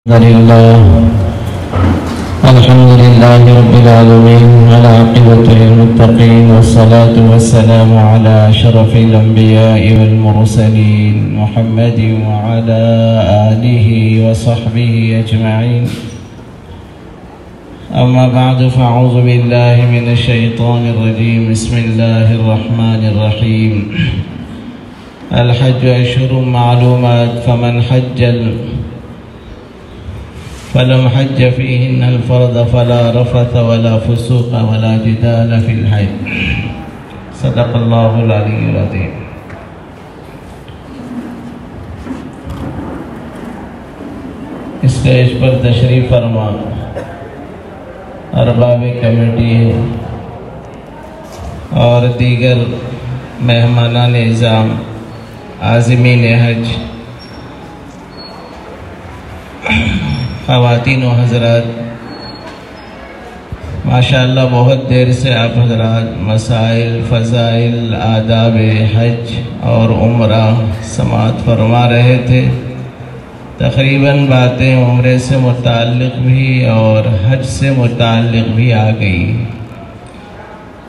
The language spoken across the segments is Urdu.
الحمد لله رب العالمين والعاقبة للمتقين والصلاة والسلام على أشرف الأنبياء والمرسلين محمد وعلى آله وصحبه أجمعين. أما بعد فأعوذ بالله من الشيطان الرجيم. بسم الله الرحمن الرحيم. الحج أشهر معلومات فلم حج فيهن الفرض فلا رفث ولا فسوق ولا جدال في الحج. صدق الله العلي العظيم. اسٹیج پر تشریف فرما ارباب کمیٹی اور دیگر مہمانان نظام، عازمین حج، خواتین و حضرات، ماشاءاللہ بہت دیر سے آپ حضرات مسائل، فضائل، آداب حج اور عمرہ سماعت فرما رہے تھے. تقریباً باتیں عمرے سے متعلق بھی اور حج سے متعلق بھی آ گئی.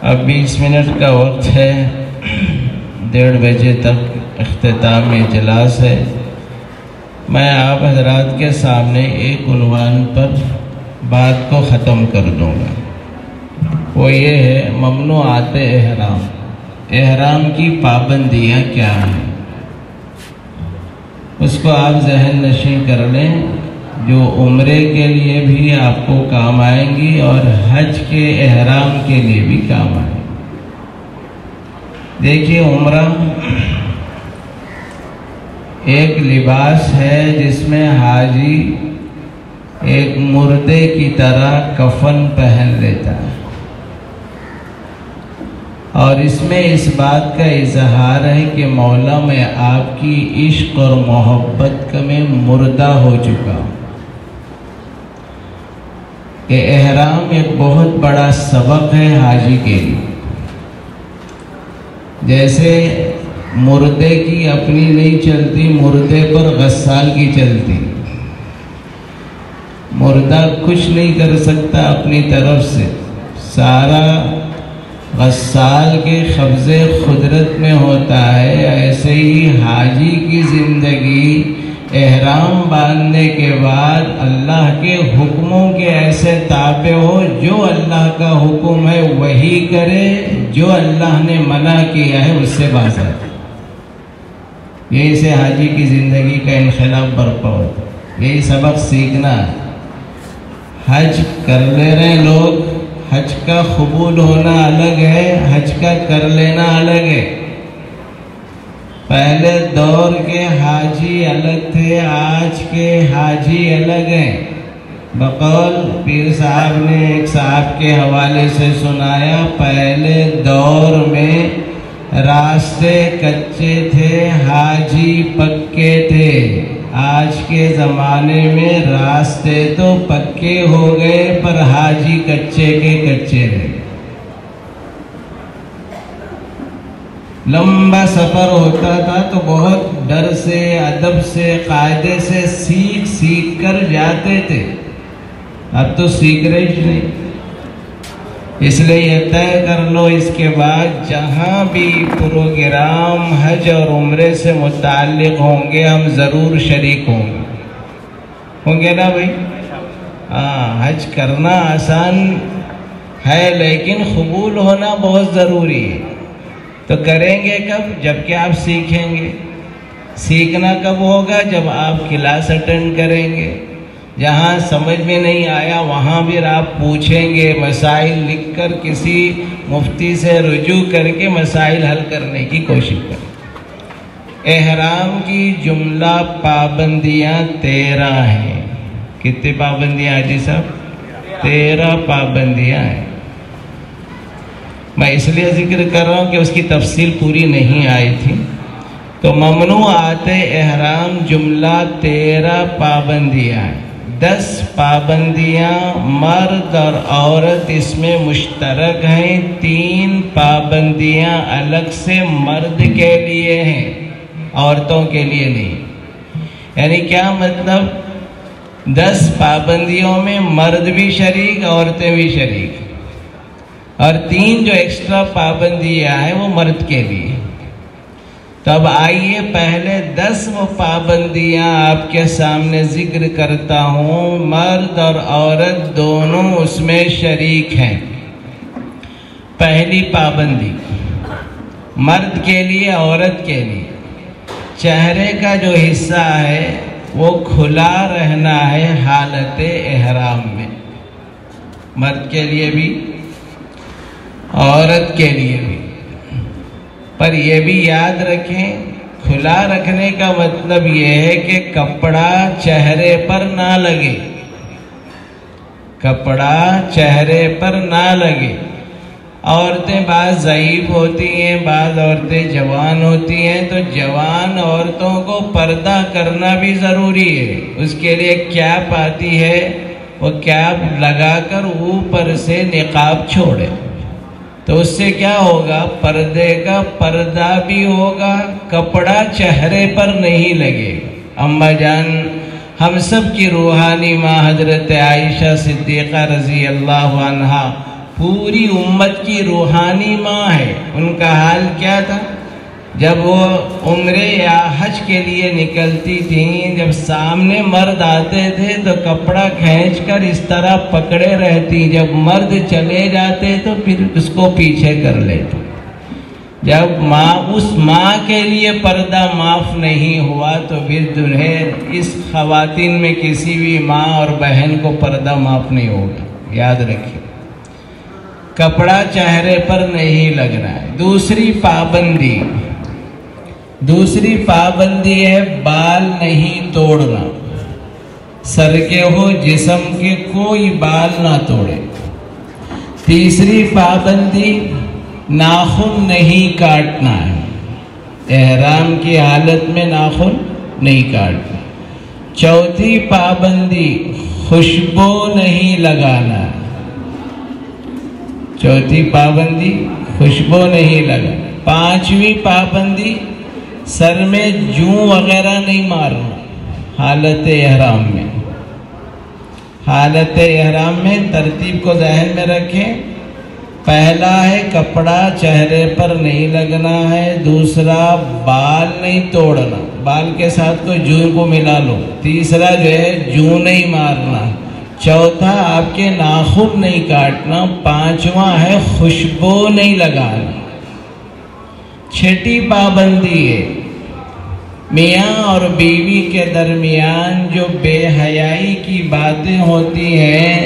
اب 20 منٹ کا وقت ہے، 1:30 بجے تک اختتام اجلاس ہے. میں آپ حضرات کے سامنے ایک عنوان پر بات کو ختم کر دوں گا. وہ یہ ہے ممنوعات احرام. احرام کی پابندیاں کیا ہیں، اس کو آپ ذہن نشین کر لیں، جو عمرے کے لیے بھی آپ کو کام آئیں گی اور حج کے احرام کے لیے بھی کام آئیں گی. دیکھیے، عمرہ ایک لباس ہے جس میں حاجی ایک مردے کی طرح کفن پہن لیتا ہے، اور اس میں اس بات کا اظہار ہے کہ مولا میں آپ کی عشق اور محبت میں مردہ ہو چکا ہوں. کہ احرام ایک بہت بڑا سبق ہے حاجی کے لیے. جیسے مردے کی اپنی نہیں چلتی، مردے پر غسال کی چلتی. مردہ کچھ نہیں کر سکتا اپنی طرف سے، سارا غسال کے قبض قدرت میں ہوتا ہے. ایسے ہی حاجی کی زندگی احرام باندھنے کے بعد اللہ کے حکموں کے ایسے تابع ہو، جو اللہ کا حکم ہے وہی کرے، جو اللہ نے منع کیا ہے اس سے باز آئے. یہی سے حاجی کی زندگی کا انقلاب برپا ہوتا ہے. یہی سبق سیکھنا ہے. حج کر لے رہے ہیں لوگ، حج کا قبول ہونا الگ ہے، حج کا کر لینا الگ ہے. پہلے دور کے حاجی الگ تھے، آج کے حاجی الگ ہیں. بقول پیر صاحب نے ایک صاحب کے حوالے سے سنایا، پہلے دور میں راستے کچے تھے، حاجی پکے تھے. آج کے زمانے میں راستے تو پکے ہو گئے پر حاجی کچے کے کچے رہے. لمبا سفر ہوتا تھا تو بہت ڈر سے، ادب سے، قاعدے سے سیکھ کر جاتے تھے. اب تو سیکھ رہے نہیں. اس لیے یہ طے کر لو، اس کے بعد جہاں بھی پروگرام حج اور عمرے سے متعلق ہوں گے ہم ضرور شریک ہوں گے نا بھائی. حج کرنا آسان ہے لیکن قبول ہونا بہت ضروری ہے. تو کریں گے کب؟ جب کہ آپ سیکھیں گے. سیکھنا کب ہوگا؟ جب آپ کلاس اٹینڈ کریں گے. جہاں سمجھ میں نہیں آیا وہاں بھی آپ پوچھیں گے، مسائل لکھ کر کسی مفتی سے رجوع کر کے مسائل حل کرنے کی کوشش کریں. احرام کی جملہ پابندیاں 13 ہیں. کتنی پابندیاں جی صاحب؟ 13 پابندیاں ہیں. میں اس لیے ذکر کر رہا ہوں کہ اس کی تفصیل پوری نہیں آئی تھی. تو ممنوعات احرام جملہ 13 پابندیاں ہیں. 10 پابندیاں مرد اور عورت اس میں مشترک ہیں. 3 پابندیاں الگ سے مرد کے لیے ہیں، عورتوں کے لیے نہیں. یعنی کیا مطلب؟ 10 پابندیوں میں مرد بھی شریک، عورتیں بھی شریک، اور 3 جو ایکسٹرا پابندیاں ہیں وہ مرد کے لیے۔ تو اب آئیے پہلے 10 وہ پابندیاں آپ کے سامنے ذکر کرتا ہوں۔ مرد اور عورت دونوں اس میں شریک ہیں۔ پہلی پابندی مرد کے لیے، عورت کے لیے، چہرے کا جو حصہ ہے وہ کھلا رہنا ہے حالت احرام میں، مرد کے لیے بھی عورت کے لیے بھی۔ پر یہ بھی یاد رکھیں، کھلا رکھنے کا مطلب یہ ہے کہ کپڑا چہرے پر نہ لگے، کپڑا چہرے پر نہ لگے۔ عورتیں بعض ضعیف ہوتی ہیں، بعض عورتیں جوان ہوتی ہیں، تو جوان عورتوں کو پردہ کرنا بھی ضروری ہے۔ اس کے لیے کیپ آتی ہے، وہ کیپ لگا کر اوپر سے نقاب چھوڑے، تو اس سے کیا ہوگا؟ پردے کا پردہ بھی ہوگا، کپڑا چہرے پر نہیں لگے گا۔ اماں جان ہم سب کی روحانی ماں حضرت عائشہ صدیقہ رضی اللہ عنہا پوری امت کی روحانی ماں ہے۔ ان کا حال کیا تھا؟ جب وہ عمرے یا حج کے لیے نکلتی تھیں، جب سامنے مرد آتے تھے تو کپڑا کھینچ کر اس طرح پکڑے رہتی، جب مرد چلے جاتے تو پھر اس کو پیچھے کر لیتے۔ جب اس ماں کے لیے پردہ معاف نہیں ہوا تو پھر اس خواتین میں کسی بھی ماں اور بہن کو پردہ معاف نہیں ہوگا۔ یاد رکھیے، کپڑا چہرے پر نہیں لگنا ہے۔ دوسری پابندی ہے بال نہیں توڑنا، سر کے ہو جسم کے کوئی بال نہ توڑے۔ تیسری پابندی ناخن نہیں کاٹنا ہے، احرام کی حالت میں ناخن نہیں کاٹنا۔ چوتھی پابندی خوشبو نہیں لگانا، چوتھی پابندی خوشبو نہیں لگانا۔ پانچویں پابندی سر میں جوں وغیرہ نہیں مارنا حالت احرام میں۔ حالت احرام میں ترتیب کو ذہن میں رکھیں، پہلا ہے کپڑا چہرے پر نہیں لگنا ہے، دوسرا بال نہیں توڑنا، بال کے ساتھ کوئی جوں کو ملا لو، تیسرا جو ہے جوں نہیں مارنا، چوتھا آپ کے ناخن نہیں کاٹنا، پانچواں ہے خوشبو نہیں لگانا۔ چھٹی پابندی ہے میاں اور بیوی کے درمیان جو بے حیائی کی باتیں ہوتی ہیں،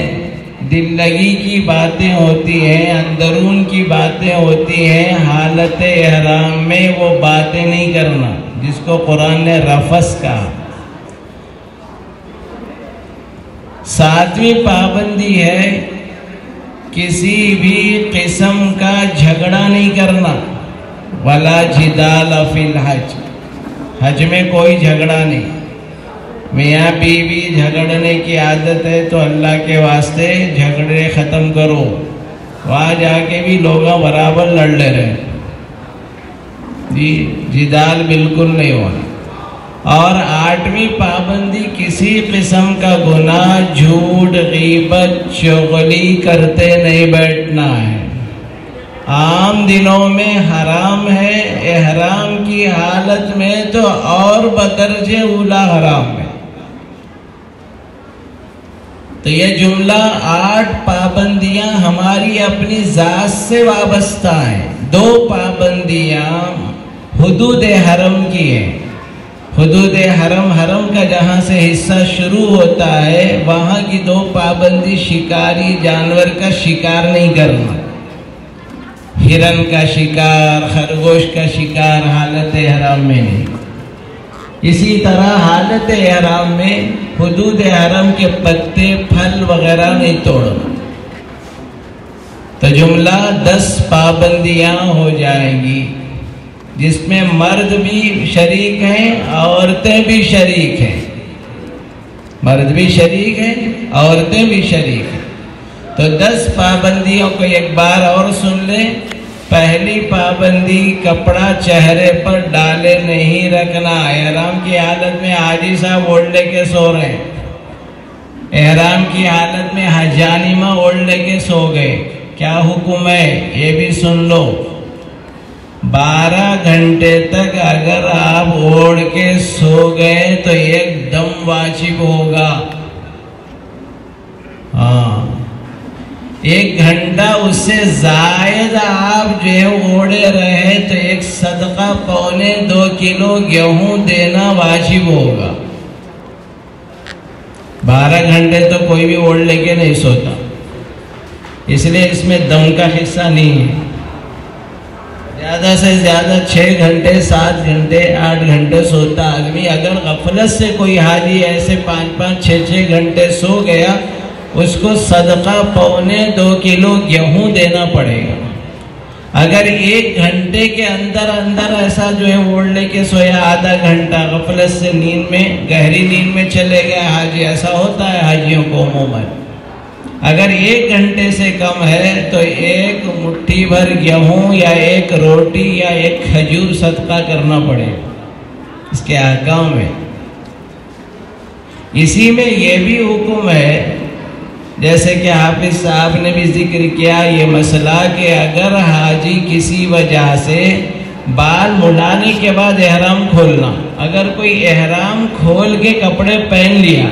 دل لگی کی باتیں ہوتی ہیں، اندرون کی باتیں ہوتی ہیں، حالت احرام میں وہ باتیں نہیں کرنا، جس کو قرآن نے رفث کہا۔ ساتویں پابندی ہے کسی بھی قسم کا جھگڑا نہیں کرنا، ولا جدال فی الحج، حج میں کوئی جھگڑا نہیں۔ میاں بیوی جھگڑنے کی عادت ہے تو اللہ کے واسطے جھگڑے ختم کرو، وہاں جا کے بھی لوگ برابر لڑ لے رہے جی، جدال بالکل نہیں ہونا۔ اور آٹھویں پابندی کسی قسم کا گناہ، جھوٹ، غیبت، چغلی کرتے نہیں بیٹھنا ہے۔ عام دنوں میں حرام ہے، احرام کی حالت میں تو اور بدرجہ اولا حرام ہے۔ تو یہ جملہ 8 پابندیاں ہماری اپنی ذات سے وابستہ ہیں۔ 2 پابندیاں حدود حرم کی ہیں۔ حدود حرم، حرم کا جہاں سے حصہ شروع ہوتا ہے وہاں کی 2 پابندی، شکاری جانور کا شکار نہیں کرنا، ہرن کا شکار، خرگوش کا شکار حالت احرام میں نہیں۔ اسی طرح حالت احرام میں حدود حرم کے پتے، پھل وغیرہ نہیں توڑنا۔ تو جملہ 10 پابندیاں ہو جائیں گی، جس میں مرد بھی شریک ہیں، عورتیں بھی شریک ہیں، مرد بھی شریک ہیں، عورتیں بھی شریک ہیں۔ تو 10 پابندیوں کو ایک بار اور سن لیں۔ پہلی پابندی کپڑا چہرے پر ڈالے نہیں رکھنا، احرام کی حالت میں حاجی صاحب اوڑھ لے کے سو رہے ہیں، احرام کی حالت میں حجانیمہ اوڑھ لے کے سو گئے، کیا حکم ہے یہ بھی سن لو۔ 12 گھنٹے تک اگر آپ اوڑھ کے سو گئے تو ایک دم واجب ہوگا۔ ہاں، 1 گھنٹہ اس سے زائد آپ جو ہے اوڑے رہے تو ایک صدقہ 1.25 کلو گیہوں دینا واجب ہوگا۔ 12 گھنٹے تو کوئی بھی اوڑھ لے کے نہیں سوتا، اس لیے اس میں دم کا حصہ نہیں ہے۔ زیادہ سے زیادہ 6 گھنٹے 7 گھنٹے 8 گھنٹے سوتا آدمی۔ اگر غفلت سے کوئی حاجی ایسے 5 6 گھنٹے سو گیا، اس کو صدقہ 1.25 کلو گیہوں دینا پڑے گا۔ اگر 1 گھنٹے کے اندر ایسا جو ہے اوڑھ لے کے سویا، آدھا گھنٹہ غفلت سے نیند میں، گہری نیند میں چلے گئے حاجی، ایسا ہوتا ہے حاجیوں کو عموماً۔ اگر 1 گھنٹے سے کم ہے تو 1 مٹھی بھر گیہوں یا 1 روٹی یا 1 کھجور صدقہ کرنا پڑے اس کے احکام میں۔ اسی میں یہ بھی حکم ہے، جیسے کہ حافظ صاحب نے بھی ذکر کیا یہ مسئلہ، کہ اگر حاجی کسی وجہ سے بال مڈانے کے بعد احرام کھولنا، اگر کوئی احرام کھول کے کپڑے پہن لیا،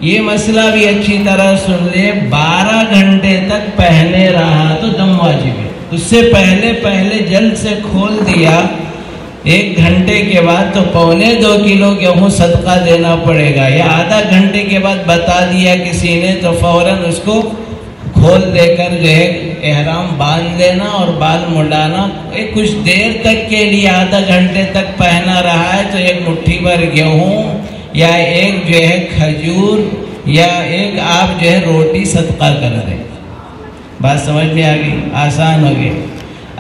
یہ مسئلہ بھی اچھی طرح سن لے، 12 گھنٹے تک پہنے رہا تو دم واجب ہے۔ اس سے پہلے جلد سے کھول دیا 1 گھنٹے کے بعد تو 1.25 کلو گیہوں صدقہ دینا پڑے گا، یا آدھا گھنٹے کے بعد بتا دیا کسی نے تو فوراً اس کو کھول دے کر جو ہے احرام باندھ لینا اور بال مڈانا۔ کچھ دیر تک کے لیے آدھا گھنٹے تک پہنا رہا ہے تو 1 مٹھی بھر گیہوں یا 1 جو ہے کھجور یا 1 آپ جو ہے روٹی صدقہ کر دیں۔ بات سمجھ میں آ گئی، آسان ہو گئی۔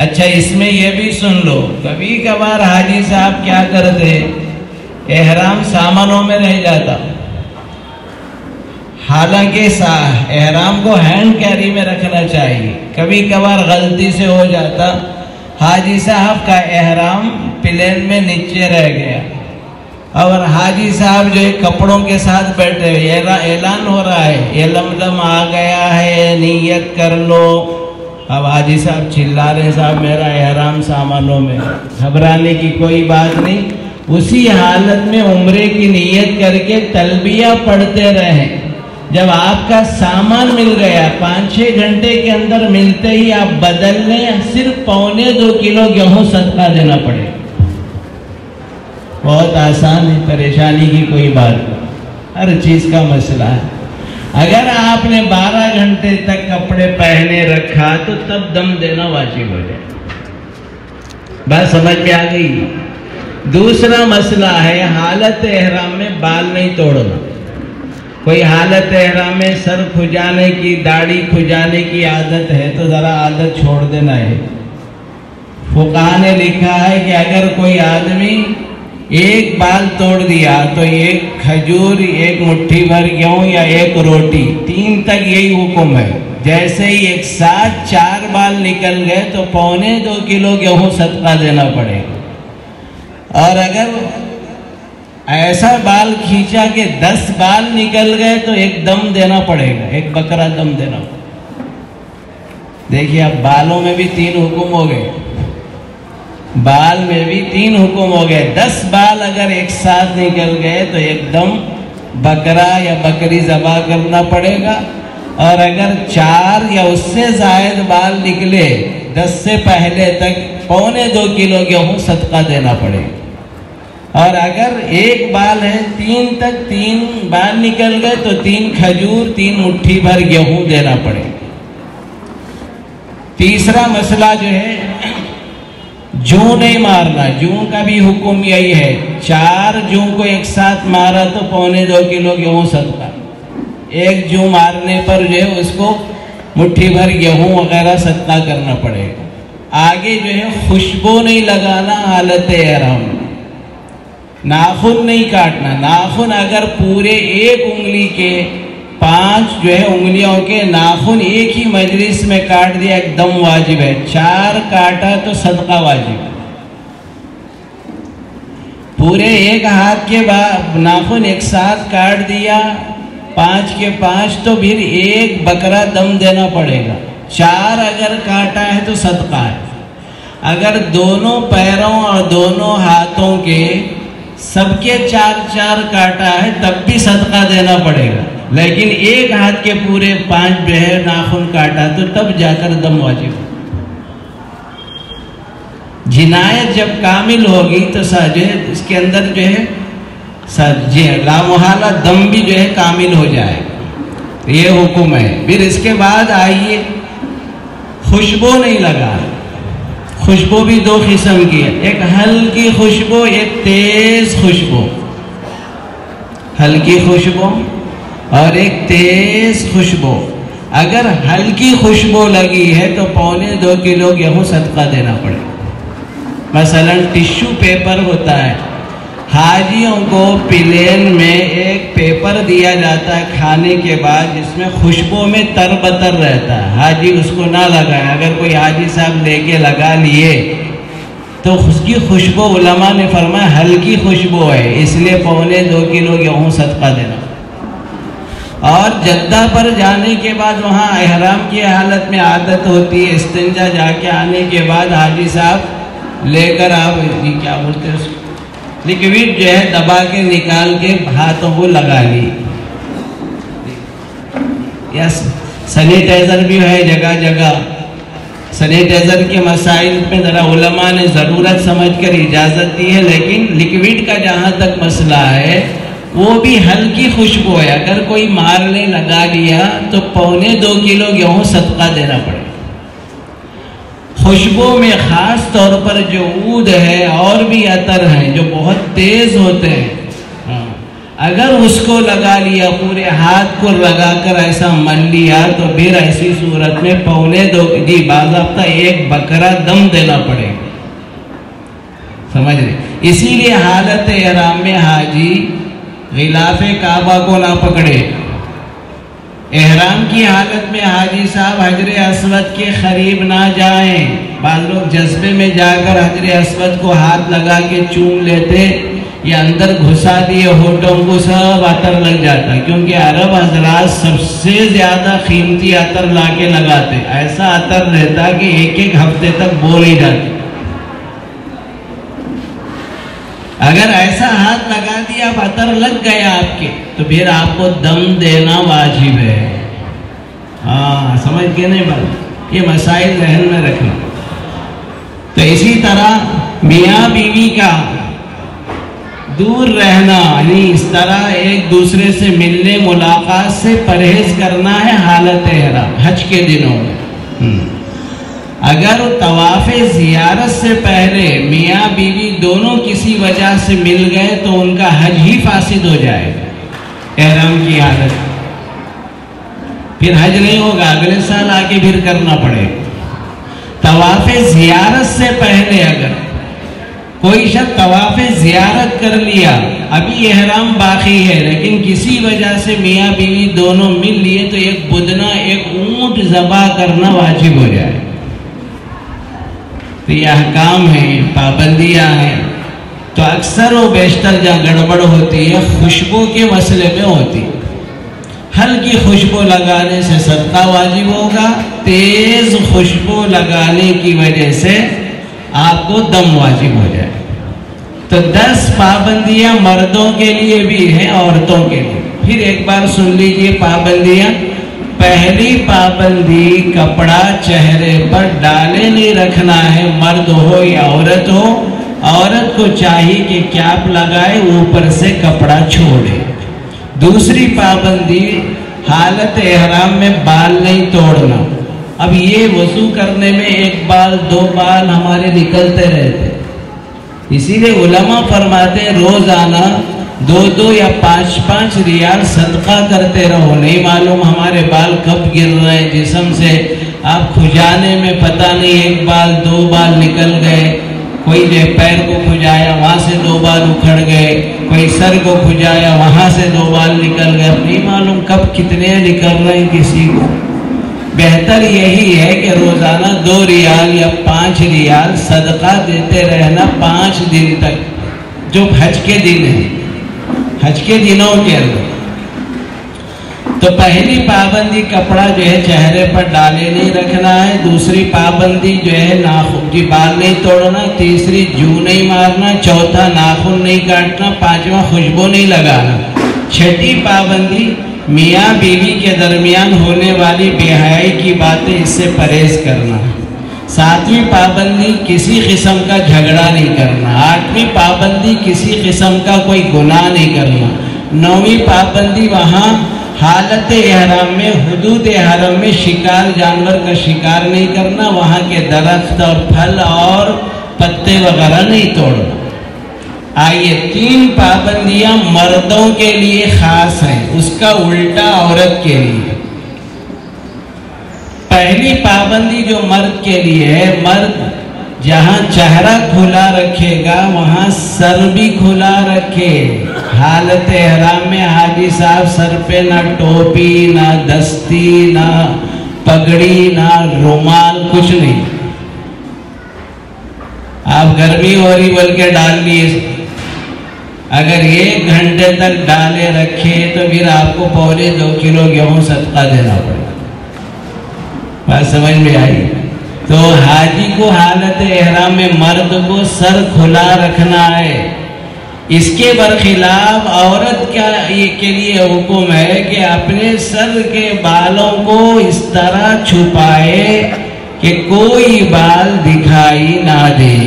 اچھا، اس میں یہ بھی سن لو، کبھی کبھار حاجی صاحب کیا کرتے، احرام سامانوں میں رہ جاتا، حالانکہ احرام کو ہینڈ کیری میں رکھنا چاہیے۔ کبھی کبھار غلطی سے ہو جاتا، حاجی صاحب کا احرام پلین میں نیچے رہ گیا اور حاجی صاحب جو ہے کپڑوں کے ساتھ بیٹھے، اعلان ہو رہا ہے یہ لمدم آ گیا ہے، نیت کر لو۔ اب حاجی صاحب چلا رہے، صاحب میرا احرام سامانوں میں۔ گھبرانے کی کوئی بات نہیں، اسی حالت میں عمرے کی نیت کر کے تلبیہ پڑھتے رہیں۔ جب آپ کا سامان مل گیا، 5-6 گھنٹے کے اندر ملتے ہی آپ بدل لیں، صرف 1.25 کلو گیہوں صدقہ دینا پڑے۔ بہت آسان ہے، پریشانی کی کوئی بات نہیں، ہر چیز کا مسئلہ ہے۔ اگر آپ نے 12 گھنٹے تک کپڑے پہنے رکھا تو تب دم دینا واجب ہو جائے۔ بات سمجھ میں آ گئی؟ دوسرا مسئلہ ہے حالت احرام میں بال نہیں توڑنا۔ کوئی حالت احرام میں سر کھجانے کی، داڑھی کھجانے کی عادت ہے تو ذرا عادت چھوڑ دینا ہے۔ فقہاء نے لکھا ہے کہ اگر کوئی آدمی 1 بال توڑ دیا تو 1 کھجور، 1 مٹھی بھر گیہوں یا 1 روٹی، 3 تک یہی حکم ہے۔ جیسے ہی ایک ساتھ 4 بال نکل گئے تو 1.25 کلو گیہوں صدقہ دینا پڑے گا۔ اور اگر ایسا بال کھینچا کہ 10 بال نکل گئے تو 1 دم دینا پڑے گا، 1 بکرا دم دینا پڑے گا۔ دیکھیے اب بالوں میں بھی 3 حکم ہو گئے، بال میں بھی 3 حکم ہو گئے۔ 10 بال اگر ایک ساتھ نکل گئے تو 1 دم بکرا یا بکری ذبح کرنا پڑے گا، اور اگر 4 یا اس سے زائد بال نکلے 10 سے پہلے تک 1.25 کلو گیہوں صدقہ دینا پڑے گا۔ اور اگر 1 بال ہے 3 تک 3 بال نکل گئے تو 3 کھجور، 3 مٹھی بھر گیہوں دینا پڑے گا۔ تیسرا مسئلہ جو ہے جوں نہیں مارنا، جوں کا بھی حکم یہی ہے۔ 4 جوں کو ایک ساتھ مارا تو 1.25 کلو گیہوں صدقہ، 1 جوں مارنے پر جو ہے اس کو مٹھی بھر گیہوں وغیرہ صدقہ کرنا پڑے گا۔ آگے جو ہے خوشبو نہیں لگانا حالت احرام، ناخن نہیں کاٹنا۔ ناخن اگر پورے 1 انگلی کے 5 جو ہے انگلیوں کے ناخن ایک ہی مجلس میں کاٹ دیا ایک دم واجب ہے۔ 4 کاٹا تو صدقہ واجب ہے۔ پورے 1 ہاتھ کے ناخن ایک ساتھ کاٹ دیا 5 کے 5 تو پھر 1 بکرا دم دینا پڑے گا. 4 اگر کاٹا ہے تو صدقہ ہے. اگر دونوں پیروں اور دونوں ہاتھوں کے سب کے 4 کاٹا ہے تب بھی صدقہ دینا پڑے گا. لیکن ایک ہاتھ کے پورے 5 جو ہے ناخن کاٹا تو تب جا کر دم واجب. جنایت جب کامل ہوگی تو اس کے اندر جو ہے لامحالہ دم بھی جو ہے کامل ہو جائے. یہ حکم ہے. پھر اس کے بعد آئیے خوشبو نہیں لگا. خوشبو بھی 2 قسم کی ہے. ایک ہلکی خوشبو، ایک تیز خوشبو. ہلکی خوشبو اور ایک تیز خوشبو. اگر ہلکی خوشبو لگی ہے تو 1.25 کلو گیہوں صدقہ دینا پڑے. مثلا ٹشو پیپر ہوتا ہے. حاجیوں کو پلین میں ایک پیپر دیا جاتا ہے کھانے کے بعد جس میں خوشبو میں تر بتر رہتا ہے. حاجی اس کو نہ لگائے. اگر کوئی حاجی صاحب لے کے لگا لیے تو اس کی خوشبو علماء نے فرمایا ہلکی خوشبو ہے، اس لیے 1.25 کلو گیہوں صدقہ دینا. اور جدہ پر جانے کے بعد وہاں احرام کی حالت میں عادت ہوتی ہے استنجا جا کے آنے کے بعد حاجی صاحب لے کر آپ کیا بولتے ہیں اس کو لیکوڈ جو ہے دبا کے نکال کے ہاتھوں کو لگا لی. یس سینیٹائزر بھی ہے جگہ جگہ. سینیٹائزر کے مسائل میں ذرا علماء نے ضرورت سمجھ کر اجازت دی ہے، لیکن لیکوڈ کا جہاں تک مسئلہ ہے وہ بھی ہلکی خوشبو ہے. اگر کوئی مارنے لگا لیا تو 1.25 کلو گیہوں صدقہ دینا پڑے. خوشبو میں خاص طور پر جو عود ہے اور بھی عطر ہیں جو بہت تیز ہوتے ہیں، اگر اس کو لگا لیا پورے ہاتھ کو لگا کر ایسا مل لیا تو پھر ایسی صورت میں 1.25 باضابطہ 1 بکرا دم دینا پڑے گا. سمجھ رہے؟ اسی لیے حالت احرام میں حاجی غلاف کعبہ کو نہ پکڑے. احرام کی حالت میں حاجی صاحب حجر اسود کے قریب نہ جائیں. بعض لوگ جذبے میں جا کر حجر اسود کو ہاتھ لگا کے چوم لیتے یا اندر گھسا دیے ہونٹوں کو سب عطر لگ جاتا. کیونکہ عرب حضرات سب سے زیادہ قیمتی عطر لا کے لگاتے. ایسا عطر رہتا کہ 1 ہفتے تک بو نہیں جاتے. اگر ایسا ہاتھ لگا دیا اب عطر لگ گیا آپ کے تو پھر آپ کو دم دینا واجب ہے. سمجھ کے نہیں بات؟ یہ مسائل ذہن میں رکھنا. تو اسی طرح میاں بیوی کا دور رہنا، یعنی اس طرح ایک دوسرے سے ملنے ملاقات سے پرہیز کرنا ہے حالت احرام حج کے دنوں میں. اگر طواف زیارت سے پہلے میاں بیوی دونوں کسی وجہ سے مل گئے تو ان کا حج ہی فاسد ہو جائے گا احرام کی حالت. پھر حج نہیں ہوگا، اگلے سال آگے پھر کرنا پڑے گا. طواف زیارت سے پہلے اگر کوئی شخص طواف زیارت کر لیا، ابھی احرام باقی ہے لیکن کسی وجہ سے میاں بیوی دونوں مل لیے تو ایک بدنہ ایک اونٹ ذبح کرنا واجب ہو جائے. تو یہ احکام ہیں، پابندیاں ہیں. تو اکثر و بیشتر جہاں گڑبڑ ہوتی ہے خوشبو کے مسئلے میں ہوتی. ہلکی خوشبو لگانے سے صدقہ واجب ہوگا، تیز خوشبو لگانے کی وجہ سے آپ کو دم واجب ہو جائے. تو 10 پابندیاں مردوں کے لیے بھی ہیں عورتوں کے لیے. پھر ایک بار سن لیجئے پابندیاں. پہلی پابندی کپڑا چہرے پر ڈالے نہیں رکھنا ہے، مرد ہو یا عورت ہو. عورت کو چاہیے کہ کیپ لگائے اوپر سے کپڑا چھوڑے. دوسری پابندی حالت احرام میں بال نہیں توڑنا. اب یہ وضو کرنے میں 1 بال 2 بال ہمارے نکلتے رہتے، اسی لیے علماء فرماتے ہیں روزانہ 2 یا 5 ریال صدقہ کرتے رہو. نہیں معلوم ہمارے بال کب گر رہے ہیں جسم سے. آپ کھجانے میں پتہ نہیں 1 بال 2 بال نکل گئے. کوئی جو پیر کو کھجایا وہاں سے 2 بال اکھڑ گئے، کوئی سر کو کھجایا وہاں سے 2 بال نکل گئے. اب نہیں معلوم کب کتنے نکل رہے ہیں کسی کو. بہتر یہی ہے کہ روزانہ 2 ریال یا 5 ریال صدقہ دیتے رہنا 5 دن تک، جو حج کے دن ہیں، حج کے دنوں کے اندر. تو پہلی پابندی کپڑا جو ہے چہرے پر ڈالے نہیں رکھنا ہے، دوسری پابندی جو ہے ناخن کی بال نہیں توڑنا، تیسری جو نہیں مارنا، چوتھا ناخن نہیں کاٹنا، پانچواں خوشبو نہیں لگانا، چھٹی پابندی میاں بیوی کے درمیان ہونے والی بے حیائی کی باتیں اس سے پرہیز کرنا، ساتویں پابندی کسی قسم کا جھگڑا نہیں کرنا، آٹھویں پابندی کسی قسم کا کوئی گناہ نہیں کرنا، نویں پابندی وہاں حالت احرام میں حدود حرم میں شکار جانور کا شکار نہیں کرنا، وہاں کے درخت اور پھل اور پتے وغیرہ نہیں توڑنا۔ آئیے 3 پابندیاں مردوں کے لیے خاص ہیں، اس کا الٹا عورت کے لیے۔ پہلی پابندی جو مرد کے لیے ہے، مرد جہاں چہرہ کھلا رکھے گا وہاں سر بھی کھلا رکھے۔ حالت احرام میں حاجی صاحب سر پہ نہ ٹوپی، نہ دستی، نہ پگڑی، نہ رومال، کچھ نہیں۔ آپ گرمی ہو رہی بول کے ڈال لیے، اگر 1 گھنٹے تک ڈالے رکھے تو پھر آپ کو 2.25 کلو گیہوں صدقہ دینا پڑے۔ بات سمجھ میں آئی؟ تو حاجی کو حالت احرام میں مرد کو سر کھلا رکھنا ہے۔ اس کے برخلاف عورت کے لیے حکم ہے کہ اپنے سر کے بالوں کو اس طرح چھپائے کہ کوئی بال دکھائی نہ دے۔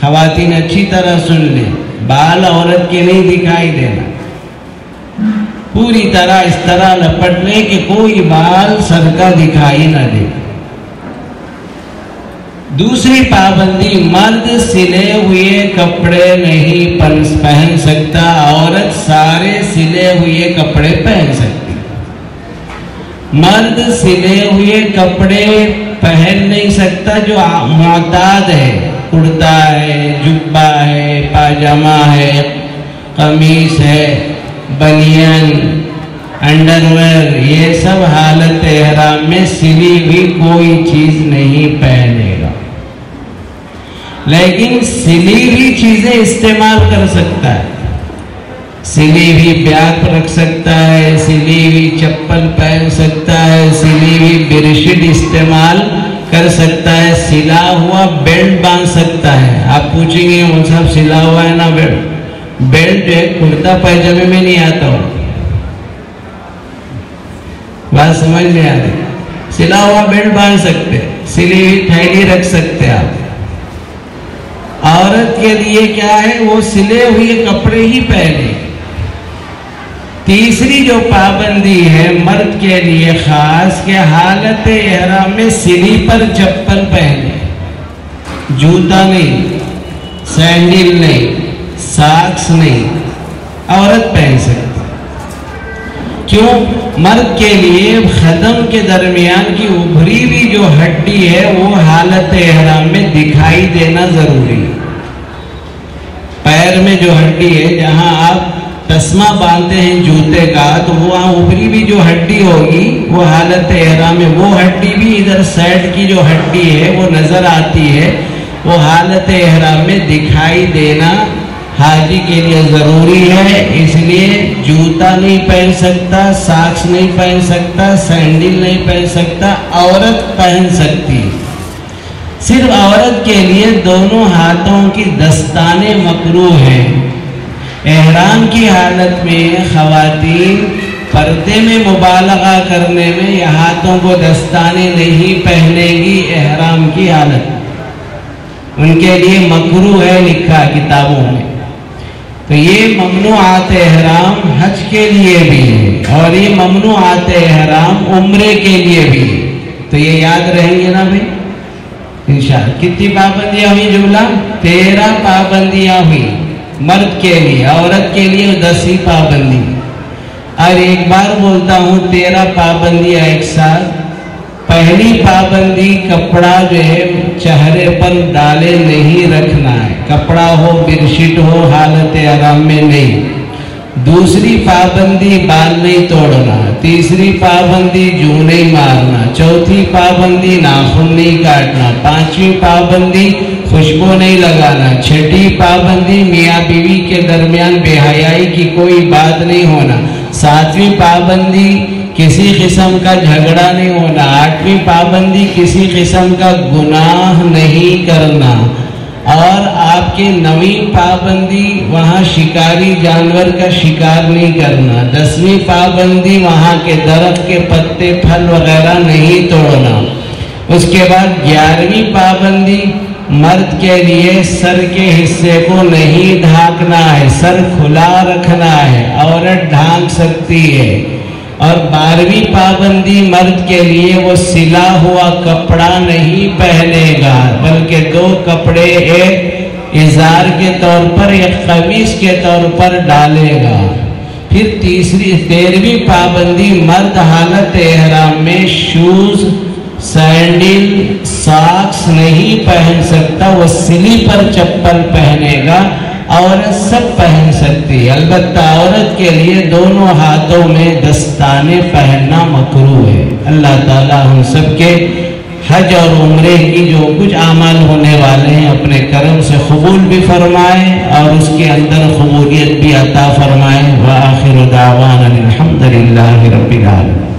خواتین اچھی طرح سن لیں، بال عورت کے نہیں دکھائی دینا، پوری طرح اس طرح لپٹ لیں کہ کوئی بال سر کا دکھائی نہ دے۔ دوسری پابندی، مرد سلے ہوئے کپڑے نہیں پہن سکتا، عورت سارے سلے ہوئے کپڑے پہن سکتی۔ مرد سلے ہوئے کپڑے پہن نہیں سکتا جو معتاد ہے، کرتا ہے، جبہ ہے، پاجامہ ہے، قمیص ہے، بنیان، انڈرویئر، یہ سب حالت احرام میں سلی ہوئی کوئی چیز نہیں پہنے گا۔ لیکن سلی ہوئی چیزیں استعمال کر سکتا ہے، سلی ہوئی بیگ رکھ سکتا ہے، سلی ہوئی چپل پہن سکتا ہے، سلی ہوئی برشٹ استعمال کر سکتا ہے، سلا ہوا بیلٹ باندھ سکتا ہے۔ آپ پوچھیں گے وہ سب سلا ہوا ہے نا بیلٹ؟ بیلٹ جو ہے کرتا پائجامے میں نہیں آتا ہو، بات سمجھ میں آ رہی؟ سلا ہوا بیلٹ باندھ سکتے، سلی ہوئی تھیلی رکھ سکتے آپ۔ عورت کے لیے کیا ہے؟ وہ سلے ہوئے کپڑے ہی پہنے۔ تیسری جو پابندی ہے مرد کے لیے خاص کہ حالت احرام میں سلیپر چپل پہنے، جوتا نہیں، سینڈل نہیں، ساکس نہیں، عورت پہن سکتی۔ کیوں؟ مرد کے لیے قدم کے درمیان کی ابھری ہوئی جو ہڈی ہے وہ حالت احرام میں دکھائی دینا ضروری ہے۔ پیر میں جو ہڈی ہے، جہاں آپ تسمہ باندھتے ہیں جوتے کا، تو وہاں ابھری بھی جو ہڈی ہوگی وہ حالت احرام میں، وہ ہڈی بھی ادھر سائڈ کی جو ہڈی ہے وہ نظر آتی ہے، وہ حالت احرام میں دکھائی دینا حاجی کے لیے ضروری ہے۔ اس لیے جوتا نہیں پہن سکتا، ساکس نہیں پہن سکتا، سینڈل نہیں پہن سکتا، عورت پہن سکتی۔ صرف عورت کے لیے دونوں ہاتھوں کی دستانے مکروہ ہیں۔ احرام کی حالت میں خواتین پردے میں مبالغہ کرنے میں یہ ہاتھوں کو دستانے نہیں پہنے گی۔ احرام کی حالت ان کے لیے مکروہ ہے، لکھا کتابوں میں۔ تو یہ ممنوعات احرام حج کے لیے بھی ہے اور یہ ممنوعات احرام عمرے کے لیے بھی ہے۔ تو یہ یاد رہیں گے نا بھائی انشاءاللہ۔ کتنی پابندیاں ہوئی جملہ؟ 13 پابندیاں ہوئی مرد کے لیے، عورت کے لیے 10 ہی پابندی۔ اور ایک بار بولتا ہوں 13 پابندیاں ایک ساتھ۔ پہلی پابندی، کپڑا جو ہے چہرے پر ڈالے نہیں رکھنا ہے، کپڑا ہو برشٹ ہو حالت احرام میں نہیں۔ دوسری پابندی، بال نہیں توڑنا۔ تیسری پابندی، جو نہیں مارنا۔ چوتھی پابندی، ناخن نہیں کاٹنا۔ پانچویں پابندی، خوشبو نہیں لگانا۔ چھٹی پابندی، میاں بیوی کے درمیان بے حیائی کی کوئی بات نہیں ہونا۔ 7ویں پابندی کسی قسم کا جھگڑا نہیں ہونا. 8ویں پابندی کسی قسم کا گناہ نہیں کرنا. اور آپ کی 9ویں پابندی وہاں شکاری جانور کا شکار نہیں کرنا. 10ویں پابندی وہاں کے درخت کے پتے پھل وغیرہ نہیں توڑنا. اس کے بعد 11ویں پابندی مرد کے لیے سر کے حصے کو نہیں ڈھانکنا ہے، سر کھلا رکھنا ہے. عورت ڈھانک سکتی ہے. اور 12ویں پابندی مرد کے لیے وہ سلا ہوا کپڑا نہیں پہنے گا، بلکہ 2 کپڑے ایک ازار کے طور پر ایک قمیص کے طور پر ڈالے گا. پھر 13ویں پابندی مرد حالت احرام میں شوز، سینڈل، ساکس نہیں پہن سکتا، وہ سلیپر چپل پہنے گا. عورت سب پہن سکتی، البتہ عورت کے لیے دونوں ہاتھوں میں دستانے پہننا مکروہ ہے. اللہ تعالی ہم سب کے حج اور عمرے کی جو کچھ اعمال ہونے والے ہیں اپنے کرم سے قبول بھی فرمائے اور اس کے اندر قبولیت بھی عطا فرمائے. وآخر دعوانا الحمدللہ رب العالمین.